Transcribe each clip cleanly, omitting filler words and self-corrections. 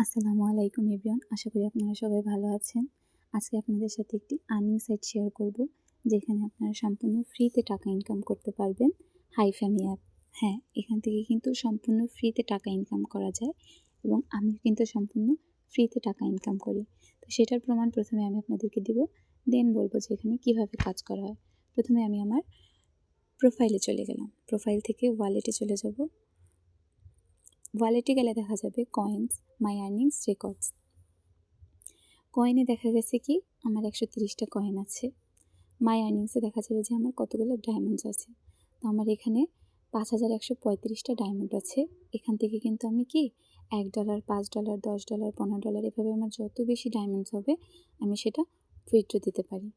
আসসালামু আলাইকুম এভরিওয়ান, আশা করি আপনারা সবাই ভালো আছেন। আজকে আপনাদের সাথে একটি আর্নিং সাইট শেয়ার করব, যেখানে আপনারা সম্পূর্ণ ফ্রিতে টাকা ইনকাম করতে পারবেন। হাইফ্যামি অ্যাপ। হ্যাঁ, এখান থেকে কিন্তু সম্পূর্ণ ফ্রিতে টাকা ইনকাম করা যায় এবং আমি কিন্তু সম্পূর্ণ ফ্রিতে টাকা ইনকাম করি। তো সেটার প্রমাণ প্রথমে আমি আপনাদেরকে দিব, দেন বলবো যে এখানে কীভাবে কাজ করা হয়। প্রথমে আমি আমার প্রোফাইলে চলে গেলাম। প্রোফাইল থেকে ওয়ালেটে চলে যাব। ওয়ালেটে গেলে দেখা যাবে কয়েন্স, মাই আর্নিংস, রেকর্ডস। কয়েনে দেখা গেছে কি আমার 130টা কয়েন আছে। মাই আর্নিংসে দেখা যাবে যে আমার কতগুলো ডায়মন্ডস আছে। তো আমার এখানে 5135টা ডায়মন্ড আছে। এখান থেকে কিন্তু আমি কি $1, $5, $10, $15 এভাবে আমার যত বেশি ডায়মন্ডস হবে আমি সেটা উইথড্র দিতে পারি।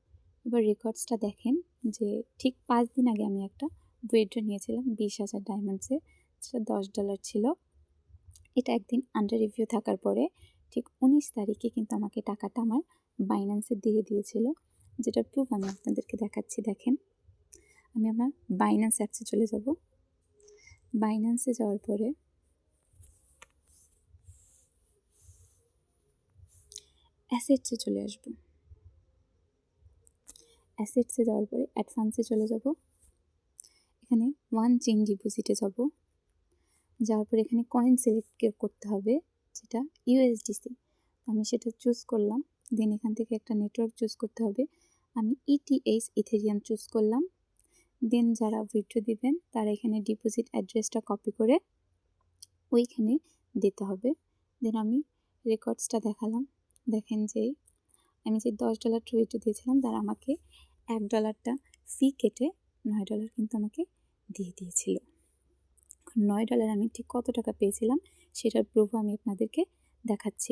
এবার রেকর্ডসটা দেখেন যে ঠিক 5 দিন আগে আমি একটা উইথড্র নিয়েছিলাম 20,000 ডায়মন্ডসে, যেটা $10 ছিল। এটা একদিন আন্ডার রিভিউ থাকার পরে ঠিক 19 তারিখে কিন্তু আমাকে টাকাটা আমার বাইন্যান্সে দিয়ে দিয়েছিল, যেটার প্রুফ আমি আপনাদেরকে দেখাচ্ছি। দেখেন, আমি আমার বাইন্যান্স অ্যাপসে চলে যাব। বাইন্যান্সে যাওয়ার পরে অ্যাসেটসে চলে আসব। অ্যাসেটসে যাওয়ার পরে অ্যাডভান্সে চলে যাব। এখানে ওয়ান চেইন ডিপোজিটে যাব। যাওয়ার পরে এখানে কয়েন সিলেক্ট করতে হবে, যেটা ইউএসডিসি। আমি সেটা চুজ করলাম। দেন এখান থেকে একটা নেটওয়ার্ক চুজ করতে হবে। আমি ইটিএইচ ইথেরিয়াম চুজ করলাম। দেন যারা উইথড্র দিবেন তারা এখানে ডিপোজিট অ্যাড্রেসটা কপি করে ওইখানে দিতে হবে। দেন আমি রেকর্ডসটা দেখালাম। দেখেন যে আমি যে $10 উইথড্র দিয়েছিলাম তারা আমাকে $1টা ফি কেটে $9 কিন্তু আমাকে দিয়ে দিয়েছিল। $9 আমি ঠিক কত টাকা পেয়েছিলাম সেটার প্রুফ আমি আপনাদেরকে দেখাচ্ছি।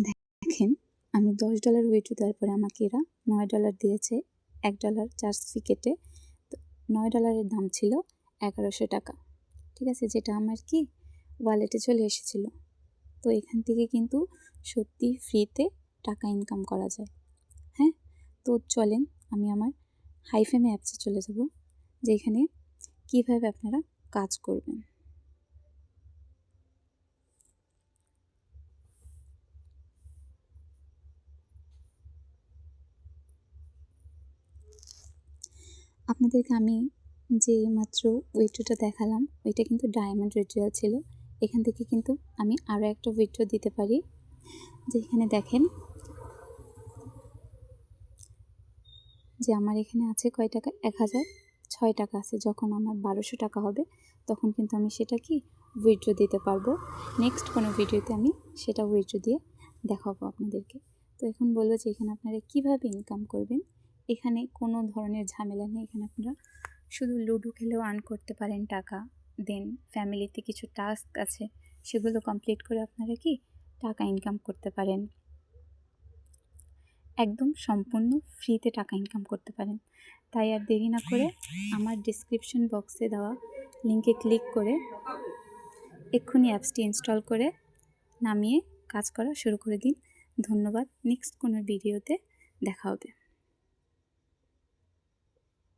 দেখেন, আমি $10 উইথড্র দেওয়ার পরে আমাকে এরা $9 দিয়েছে, $1 চার্জ ফি কেটে। তো $9 দাম ছিল 1100 টাকা। ঠিক আছে, যেটা আমার কি ওয়ালেটে চলে এসেছিল। তো এখান থেকে কিন্তু সত্যি ফ্রিতে টাকা ইনকাম করা যায়। হ্যাঁ, তো চলেন আমি আমার হাইফ্যামি অ্যাপসে চলে যাব, যেখানে কীভাবে আপনারা কাজ করবেন। আপনাদেরকে আমি যে মাত্র উইথড্রটা দেখালাম ওইটা কিন্তু ডায়মন্ড উইথড্রয়াল ছিল। এখান থেকে কিন্তু আমি আরও একটা উইথড্র দিতে পারি, যেখানে দেখেন যে আমার এখানে আছে কয় টাকা, 1006 টাকা আছে। যখন আমার 1200 টাকা হবে তখন কিন্তু আমি সেটা কি উইথড্র দিতে পারবো। নেক্সট কোনো ভিডিওতে আমি সেটা উইথড্র দিয়ে দেখাবো আপনাদেরকে। তো এখন বলবো যে এখানে আপনারা কিভাবে ইনকাম করবেন। এখানে কোনো ধরনের ঝামেলা নেই। এখানে আপনারা শুধু লুডো খেলেও আর্ন করতে পারেন টাকা। দেন ফ্যামিলিতে কিছু টাস্ক আছে, সেগুলো কমপ্লিট করে আপনারা কি টাকা ইনকাম করতে পারেন। একদম সম্পূর্ণ ফ্রিতে টাকা ইনকাম করতে পারেন। তাই আর দেরি না করে আমার ডিসক্রিপশন বক্সে দেওয়া লিঙ্কে ক্লিক করে এক্ষুনি অ্যাপসটি ইনস্টল করে নামিয়ে কাজ করা শুরু করে দিন। ধন্যবাদ। নেক্সট কোনো ভিডিওতে দেখা হবে।